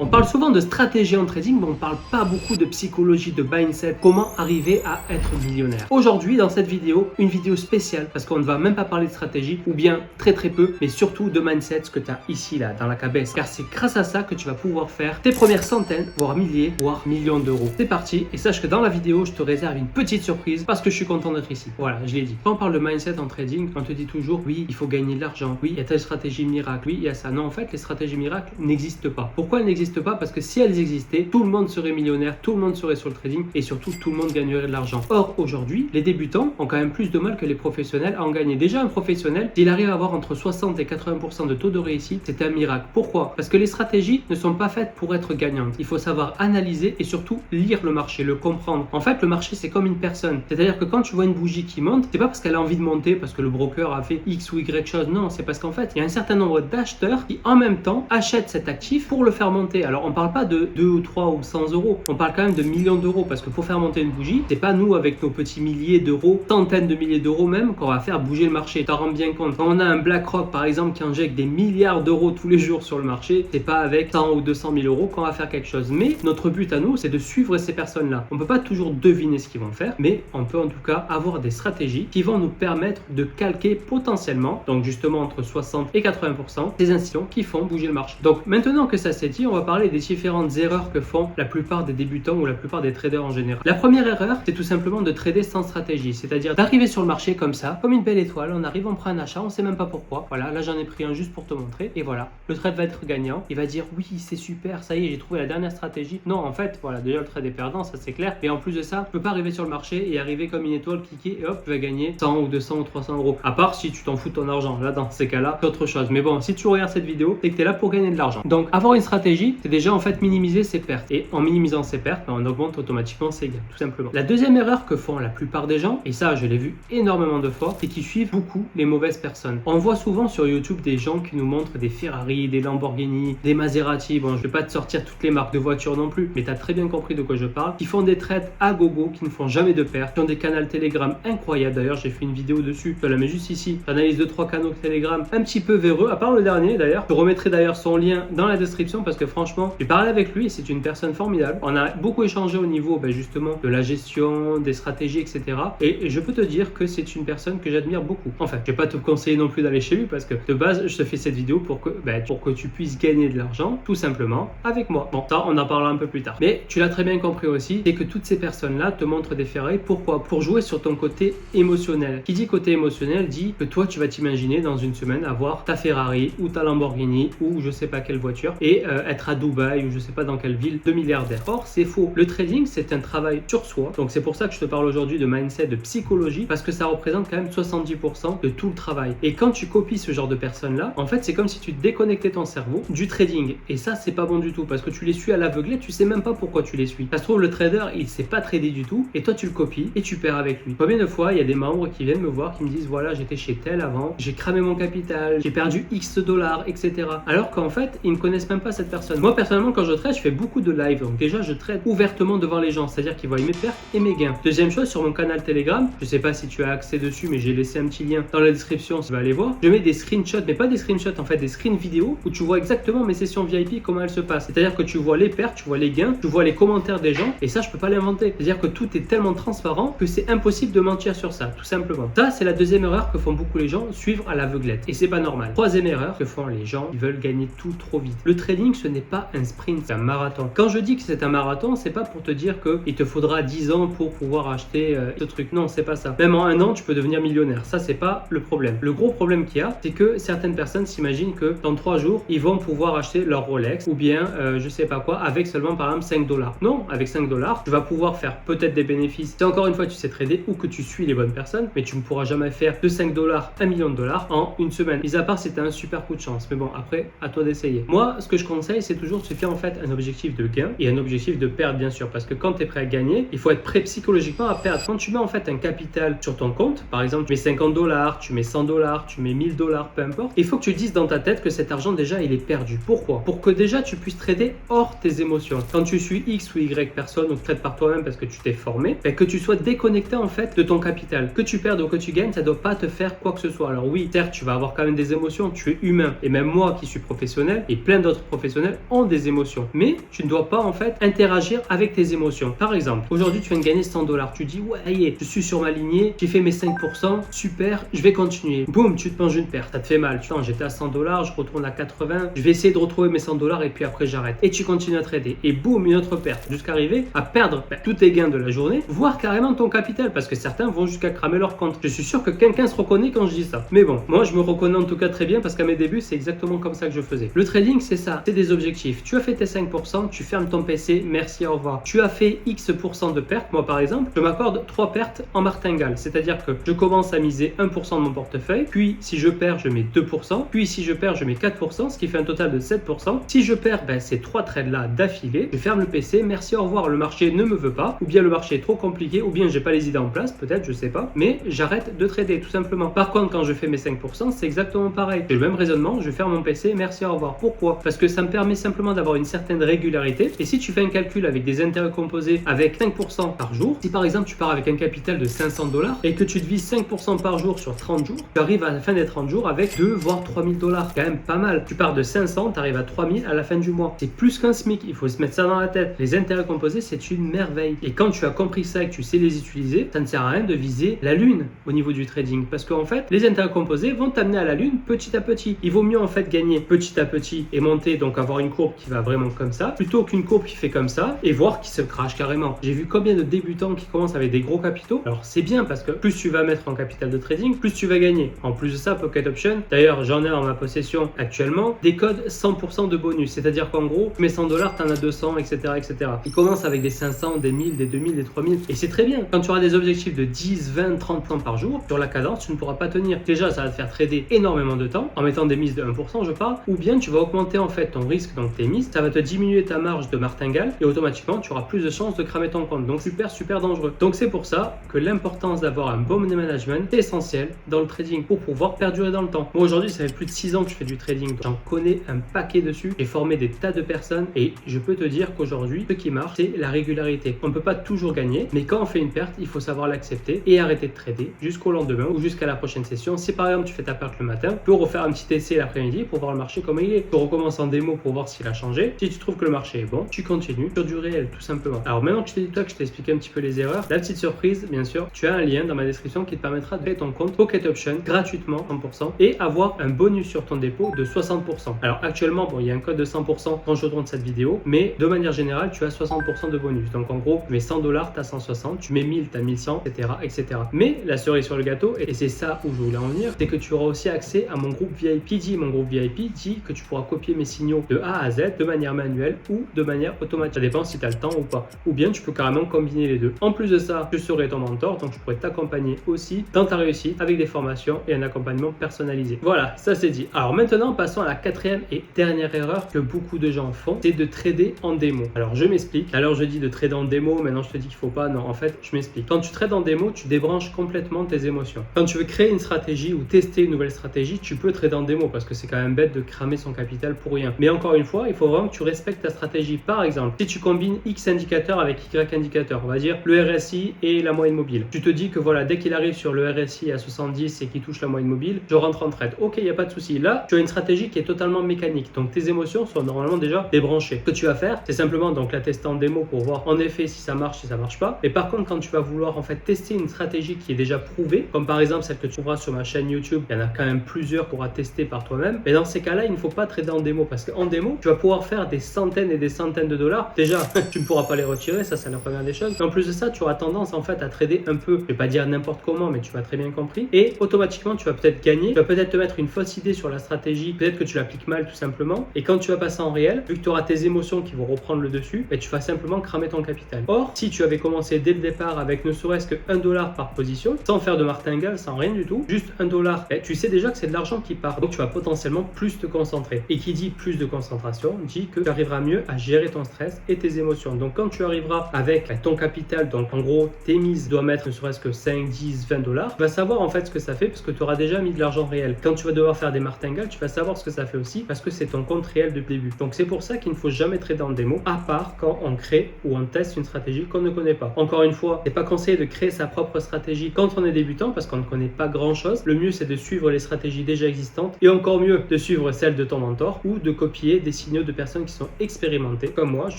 On parle souvent de stratégie en trading, mais on ne parle pas beaucoup de psychologie, de mindset, comment arriver à être millionnaire. Aujourd'hui, dans cette vidéo, une vidéo spéciale, parce qu'on ne va même pas parler de stratégie, ou bien très peu, mais surtout de mindset, ce que tu as ici, là, dans la cabesse. Car c'est grâce à ça que tu vas pouvoir faire tes premières centaines, voire milliers, voire millions d'euros. C'est parti, et sache que dans la vidéo, je te réserve une petite surprise, parce que je suis content d'être ici. Voilà, je l'ai dit. Quand on parle de mindset en trading, on te dit toujours, oui, il faut gagner de l'argent, oui, il y a telle stratégie miracle, oui, il y a ça. Non, en fait, les stratégies miracles n'existent pas. Pourquoi elles n'existent pas? Parce que si elles existaient, tout le monde serait millionnaire, tout le monde serait sur le trading et surtout tout le monde gagnerait de l'argent. Or aujourd'hui, les débutants ont quand même plus de mal que les professionnels à en gagner. Déjà un professionnel, s'il arrive à avoir entre 60 et 80% de taux de réussite, c'est un miracle. Pourquoi? Parce que les stratégies ne sont pas faites pour être gagnantes. Il faut savoir analyser et surtout lire le marché, le comprendre. En fait, le marché c'est comme une personne. C'est-à-dire que quand tu vois une bougie qui monte, c'est pas parce qu'elle a envie de monter, parce que le broker a fait X ou Y chose. Non, c'est parce qu'en fait, il y a un certain nombre d'acheteurs qui en même temps achètent cet actif pour le faire monter. Alors on parle pas de 2 ou 3 ou 100 euros, on parle quand même de millions d'euros parce que pour faire monter une bougie, c'est pas nous avec nos petits milliers d'euros, centaines de milliers d'euros même qu'on va faire bouger le marché. T'en rends bien compte. Quand on a un BlackRock par exemple qui injecte des milliards d'euros tous les jours sur le marché, c'est pas avec 100 ou 200 000 euros qu'on va faire quelque chose. Mais notre but à nous, c'est de suivre ces personnes-là. On peut pas toujours deviner ce qu'ils vont faire, mais on peut en tout cas avoir des stratégies qui vont nous permettre de calquer potentiellement, donc justement entre 60 et 80% des institutions qui font bouger le marché. Donc maintenant que ça s'est dit, on va parler des différentes erreurs que font la plupart des débutants ou la plupart des traders en général. La première erreur, c'est tout simplement de trader sans stratégie, c'est-à-dire d'arriver sur le marché comme ça, comme une belle étoile, on arrive, on prend un achat, on sait même pas pourquoi. Voilà, là j'en ai pris un juste pour te montrer, et voilà, le trade va être gagnant, il va dire oui c'est super, ça y est j'ai trouvé la dernière stratégie. Non en fait, voilà, déjà le trade est perdant, ça c'est clair, et en plus de ça, tu peux pas arriver sur le marché et arriver comme une étoile, cliquer et hop, tu vas gagner 100 ou 200 ou 300 euros. À part si tu t'en fous de ton argent, là dans ces cas-là, c'est autre chose. Mais bon, si tu regardes cette vidéo, c'est que tu es là pour gagner de l'argent. Donc avoir une stratégie, c'est déjà en fait minimiser ses pertes. Et en minimisant ses pertes, on augmente automatiquement ses gains, tout simplement. La deuxième erreur que font la plupart des gens, et ça je l'ai vu énormément de fois, c'est qu'ils suivent beaucoup les mauvaises personnes. On voit souvent sur YouTube des gens qui nous montrent des Ferrari, des Lamborghini, des Maserati. Bon, je vais pas te sortir toutes les marques de voitures non plus, mais tu as très bien compris de quoi je parle. Qui font des trades à gogo, qui ne font jamais de pertes, qui ont des canaux Telegram incroyables. D'ailleurs, j'ai fait une vidéo dessus, je te la mets juste ici. J'analyse 2-3 canaux Telegram un petit peu véreux, à part le dernier d'ailleurs. Je remettrai d'ailleurs son lien dans la description parce que franchement, j'ai parlé avec lui et c'est une personne formidable. On a beaucoup échangé au niveau justement de la gestion, des stratégies, etc. Et je peux te dire que c'est une personne que j'admire beaucoup. Enfin, je vais pas te conseiller non plus d'aller chez lui parce que de base, je te fais cette vidéo pour que tu puisses gagner de l'argent, tout simplement, avec moi. Bon, ça, on en parlera un peu plus tard. Mais tu l'as très bien compris aussi, c'est que toutes ces personnes-là te montrent des Ferrari. Pourquoi? Pour jouer sur ton côté émotionnel. Qui dit côté émotionnel dit que toi, tu vas t'imaginer dans une semaine avoir ta Ferrari ou ta Lamborghini ou je sais pas quelle voiture et être à Dubaï ou je sais pas dans quelle ville de milliardaire. Or, c'est faux. Le trading, c'est un travail sur soi. Donc, c'est pour ça que je te parle aujourd'hui de mindset, de psychologie, parce que ça représente quand même 70% de tout le travail. Et quand tu copies ce genre de personnes-là, en fait, c'est comme si tu déconnectais ton cerveau du trading. Et ça, c'est pas bon du tout parce que tu les suis à l'aveuglette, tu sais même pas pourquoi tu les suis. Ça se trouve, le trader, il sait pas trader du tout et toi, tu le copies et tu perds avec lui. Combien de fois, il y a des membres qui viennent me voir, qui me disent voilà, j'étais chez tel avant, j'ai cramé mon capital, j'ai perdu X dollars, etc. Alors qu'en fait, ils ne connaissent même pas cette personne. Moi, personnellement, quand je trade, je fais beaucoup de live. Donc déjà, je trade ouvertement devant les gens, c'est-à-dire qu'ils voient mes pertes et mes gains. Deuxième chose, sur mon canal Telegram, je sais pas si tu as accès dessus, mais j'ai laissé un petit lien dans la description si tu vas aller voir. Je mets des screenshots, mais pas des screenshots, en fait, des screens vidéo où tu vois exactement mes sessions VIP, comment elles se passent. C'est-à-dire que tu vois les pertes, tu vois les gains, tu vois les commentaires des gens, et ça, je peux pas l'inventer. C'est-à-dire que tout est tellement transparent que c'est impossible de mentir sur ça, tout simplement. Ça, c'est la deuxième erreur que font beaucoup les gens, suivre à l'aveuglette. Et c'est pas normal. Troisième erreur que font les gens, ils veulent gagner tout trop vite. Le trading, ce n'est pas un sprint, c'est un marathon. Quand je dis que c'est un marathon, c'est pas pour te dire qu'il te faudra 10 ans pour pouvoir acheter ce truc. Non, c'est pas ça. Même en un an, tu peux devenir millionnaire. Ça, c'est pas le problème. Le gros problème qu'il y a, c'est que certaines personnes s'imaginent que dans 3 jours, ils vont pouvoir acheter leur Rolex ou bien je sais pas quoi avec seulement par exemple 5 dollars. Non, avec 5 dollars, tu vas pouvoir faire peut-être des bénéfices. Si encore une fois tu sais trader ou que tu suis les bonnes personnes, mais tu ne pourras jamais faire de 5 dollars 1 million de dollars en une semaine. Mis à part si tu as un super coup de chance. Mais bon, après, à toi d'essayer. Moi, ce que je conseille, c'est toujours de se faire en fait un objectif de gain et un objectif de perte, bien sûr. Parce que quand tu es prêt à gagner, il faut être prêt psychologiquement à perdre. Quand tu mets en fait un capital sur ton compte, par exemple, tu mets 50 dollars, tu mets 100 dollars, tu mets 1000 dollars, peu importe, il faut que tu dises dans ta tête que cet argent déjà il est perdu. Pourquoi? Pour que déjà tu puisses trader hors tes émotions. Quand tu suis X ou Y personne ou trade par toi-même parce que tu t'es formé, que tu sois déconnecté en fait de ton capital. Que tu perdes ou que tu gagnes, ça ne doit pas te faire quoi que ce soit. Alors oui, certes, tu vas avoir quand même des émotions, tu es humain. Et même moi qui suis professionnel et plein d'autres professionnels, ont des émotions. Mais tu ne dois pas en fait interagir avec tes émotions. Par exemple, aujourd'hui tu viens de gagner 100 $. Tu dis ouais, je suis sur ma lignée, j'ai fait mes 5%, super, je vais continuer. Boum, tu te manges une perte, ça te fait mal. Tu vois, j'étais à 100 $, je retourne à 80, je vais essayer de retrouver mes 100 $ et puis après j'arrête. Et tu continues à trader. Et boum, une autre perte. Jusqu'à arriver à perdre tous tes gains de la journée, voire carrément ton capital, parce que certains vont jusqu'à cramer leur compte. Je suis sûr que quelqu'un se reconnaît quand je dis ça. Mais bon, moi je me reconnais en tout cas très bien parce qu'à mes débuts, c'est exactement comme ça que je faisais. Le trading, c'est ça, c'est des objectifs. Tu as fait tes 5%, tu fermes ton PC, merci, au revoir. Tu as fait X% de pertes. Moi par exemple, je m'accorde 3 pertes en martingale. C'est-à-dire que je commence à miser 1% de mon portefeuille, puis si je perds, je mets 2%, puis si je perds, je mets 4%, ce qui fait un total de 7%. Si je perds ces 3 trades-là d'affilée, je ferme le PC, merci, au revoir. Le marché ne me veut pas, ou bien le marché est trop compliqué, ou bien j'ai pas les idées en place, peut-être, je sais pas, mais j'arrête de trader tout simplement. Par contre, quand je fais mes 5%, c'est exactement pareil. C'est le même raisonnement, je ferme mon PC, merci, au revoir. Pourquoi? Parce que ça me permet simplement d'avoir une certaine régularité. Et si tu fais un calcul avec des intérêts composés avec 5% par jour, si par exemple tu pars avec un capital de 500 $ et que tu divises 5% par jour sur 30 jours, tu arrives à la fin des 30 jours avec 2 voire 3000 $. Quand même pas mal. Tu pars de 500, tu arrives à 3000 à la fin du mois. C'est plus qu'un SMIC, il faut se mettre ça dans la tête. Les intérêts composés, c'est une merveille. Et quand tu as compris ça et que tu sais les utiliser, ça ne sert à rien de viser la lune au niveau du trading. Parce qu'en fait, les intérêts composés vont t'amener à la lune petit à petit. Il vaut mieux en fait gagner petit à petit et monter, donc avoir une courbe qui va vraiment comme ça, plutôt qu'une courbe qui fait comme ça et voir qui se crache carrément. J'ai vu combien de débutants qui commencent avec des gros capitaux. Alors c'est bien parce que plus tu vas mettre en capital de trading, plus tu vas gagner. En plus de ça, Pocket Option, d'ailleurs j'en ai en ma possession actuellement, des codes 100% de bonus. C'est-à-dire qu'en gros, tu mets 100 $, tu en as 200, etc., etc. Ils commencent avec des 500, des 1000, des 2000, des 3000. Et c'est très bien. Quand tu auras des objectifs de 10, 20, 30 points par jour, sur la cadence, tu ne pourras pas tenir. Déjà, ça va te faire trader énormément de temps, en mettant des mises de 1%, je parle, ou bien tu vas augmenter en fait ton risque, donc tes mises, ça va te diminuer ta marge de martingale, et automatiquement, tu auras plus de chances de cramer ton compte. Donc super, super dangereux. Donc c'est pour ça que l'importance d'avoir un bon money management est essentielle dans le trading pour pouvoir perdurer dans le temps. Moi aujourd'hui, ça fait plus de 6 ans que je fais du trading. J'en connais un paquet dessus. J'ai formé des tas de personnes et je peux te dire qu'aujourd'hui, ce qui marche, c'est la régularité. On ne peut pas toujours gagner, mais quand on fait une perte, il faut savoir l'accepter et arrêter de trader jusqu'au lendemain ou jusqu'à la prochaine session. Si par exemple tu fais ta perte le matin, tu peux refaire un petit essai l'après-midi pour voir le marché comme il est. Tu recommences en démo pour voir s'il a changé. Si tu trouves que le marché est bon, tu continues sur du réel tout simplement. Alors maintenant que je t'ai expliqué un petit peu les erreurs, la petite surprise, bien sûr, tu as un lien dans ma description qui te permettra de créer ton compte Pocket Option gratuitement 100% et avoir un bonus sur ton dépôt de 60%. Alors actuellement, bon, il y a un code de 100% quand je tourne cette vidéo, mais de manière générale, tu as 60% de bonus. Donc en gros, tu mets 100 $, tu as 160, tu mets 1000, tu as 1100, etc., etc. Mais la cerise sur le gâteau, et c'est ça où je voulais en venir, c'est que tu auras aussi accès à mon groupe VIP. Qui dit mon groupe VIP dit que tu pourras copier mes signaux de A à Z de manière manuelle ou de manière automatique. Ça dépend si tu as le temps ou pas. Ou bien tu peux carrément combiner les deux. En plus de ça, je serai ton mentor, donc je pourrais t'accompagner aussi dans ta réussite avec des formations et un accompagnement personnalisé. Voilà, ça c'est dit. Alors maintenant, passons à la quatrième et dernière erreur que beaucoup de gens font, c'est de trader en démo. Alors je m'explique. Alors je dis de trader en démo, maintenant je te dis qu'il faut pas. Non, en fait, je m'explique. Quand tu trades en démo, tu débranches complètement tes émotions. Quand tu veux créer une stratégie ou tester une nouvelle stratégie, tu peux trader en démo parce que c'est quand même bête de cramer son capital pour rien. Mais encore une fois, il faut vraiment que tu respectes ta stratégie. Par exemple, si tu combines X indicateur avec Y indicateur, on va dire le RSI et la moyenne mobile. Tu te dis que voilà, dès qu'il arrive sur le RSI à 70 et qu'il touche la moyenne mobile, je rentre en trade. Ok, il n'y a pas de souci. Là, tu as une stratégie qui est totalement mécanique. Donc tes émotions sont normalement déjà débranchées. Ce que tu vas faire, c'est simplement donc la tester en démo pour voir en effet si ça marche, si ça marche pas. Mais par contre, quand tu vas vouloir en fait tester une stratégie qui est déjà prouvée, comme par exemple celle que tu trouveras sur ma chaîne YouTube, il y en a quand même plusieurs pour tester par toi-même. Mais dans ces cas-là, il ne faut pas trader en démo parce qu'en démo, tu vas pouvoir faire des centaines et des centaines de dollars. Déjà, tu ne pourras pas les retirer, ça c'est la première des choses. Et en plus de ça, tu auras tendance en fait à trader un peu, je vais pas dire n'importe comment, mais tu vas très bien compris. Et automatiquement, tu vas peut-être gagner, tu vas peut-être te mettre une fausse idée sur la stratégie, peut-être que tu l'appliques mal tout simplement. Et quand tu vas passer en réel, vu que tu auras tes émotions qui vont reprendre le dessus, ben, tu vas simplement cramer ton capital. Or, si tu avais commencé dès le départ avec ne serait-ce que $1 par position, sans faire de martingale, sans rien du tout, juste $, ben, tu sais déjà que c'est de l'argent qui part. Donc tu vas potentiellement plus te concentrer. Et qui dit plus de concentration, dit que tu arriveras mieux à gérer ton stress et tes émotions. Donc quand tu arriveras avec ton capital, donc en gros tes mises doivent mettre ne serait-ce que 5, 10, $20, tu vas savoir en fait ce que ça fait parce que tu auras déjà mis de l'argent réel. Quand tu vas devoir faire des martingales, tu vas savoir ce que ça fait aussi parce que c'est ton compte réel depuis le début. Donc c'est pour ça qu'il ne faut jamais trader en démo, à part quand on crée ou on teste une stratégie qu'on ne connaît pas. Encore une fois, c'est pas conseillé de créer sa propre stratégie quand on est débutant parce qu'on ne connaît pas grand chose. Le mieux c'est de suivre les stratégies déjà existantes et encore mieux de suivre celles de ton mentor ou de copier des signaux de personnes qui sont expérimentées comme moi. Je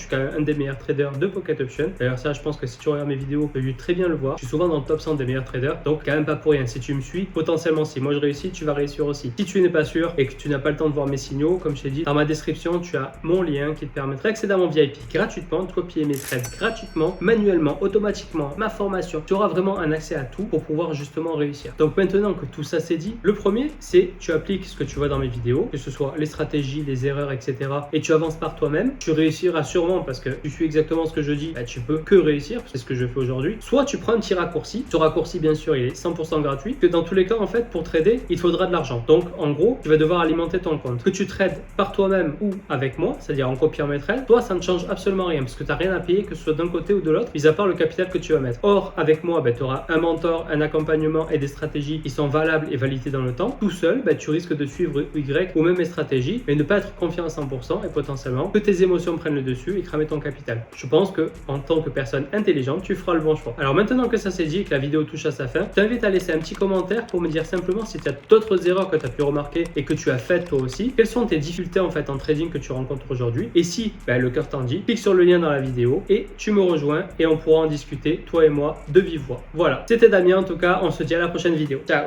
suis quand même un des meilleurs traders de Pocket Option. D'ailleurs ça, je pense que si tu regardes mes vidéos, tu peux très bien le voir. Je suis souvent dans le top 100 des meilleurs traders, donc quand même pas pour rien. Si tu me suis, potentiellement si moi je réussis, tu vas réussir aussi. Si tu n'es pas sûr et que tu n'as pas le temps de voir mes signaux, comme je t'ai dit, dans ma description, tu as mon lien qui te permettra d'accéder à mon VIP gratuitement, de copier mes trades gratuitement, manuellement, automatiquement, ma formation. Tu auras vraiment un accès à tout pour pouvoir justement réussir. Donc maintenant que tout ça c'est dit, le premier, c'est tu appliques ce que tu vois dans mes vidéos, que ce soit les stratégies, les erreurs, etc. et tu avances par toi-même. Tu réussiras sûrement parce que tu suis exactement ce que je dis, tu peux que réussir, c'est ce que je fais aujourd'hui. Soit tu prends un petit raccourci. Ce raccourci, bien sûr, il est 100% gratuit. Que dans tous les cas, en fait, pour trader, il te faudra de l'argent. Donc, en gros, tu vas devoir alimenter ton compte. Que tu trades par toi-même ou avec moi, c'est-à-dire en copiant mes trades, toi, ça ne change absolument rien parce que tu n'as rien à payer, que ce soit d'un côté ou de l'autre, mis à part le capital que tu vas mettre. Or, avec moi, tu auras un mentor, un accompagnement et des stratégies qui sont valables et validées dans le temps. Tout seul, tu risques de suivre Y ou même mes stratégies, mais ne pas être confiant à 100% et potentiellement que tes émotions prennent le dessus et cramer ton capital. Je pense que en tant que personne intelligente, tu feras le bon choix. Alors maintenant que ça c'est dit et que la vidéo touche à sa fin, je t'invite à laisser un petit commentaire pour me dire simplement si tu as d'autres erreurs que tu as pu remarquer et que tu as faites toi aussi. Quelles sont tes difficultés en fait en trading que tu rencontres aujourd'hui? Et si le cœur t'en dit, clique sur le lien dans la vidéo et tu me rejoins et on pourra en discuter, toi et moi, de vive voix. Voilà, c'était Damien en tout cas, on se dit à la prochaine vidéo. Ciao!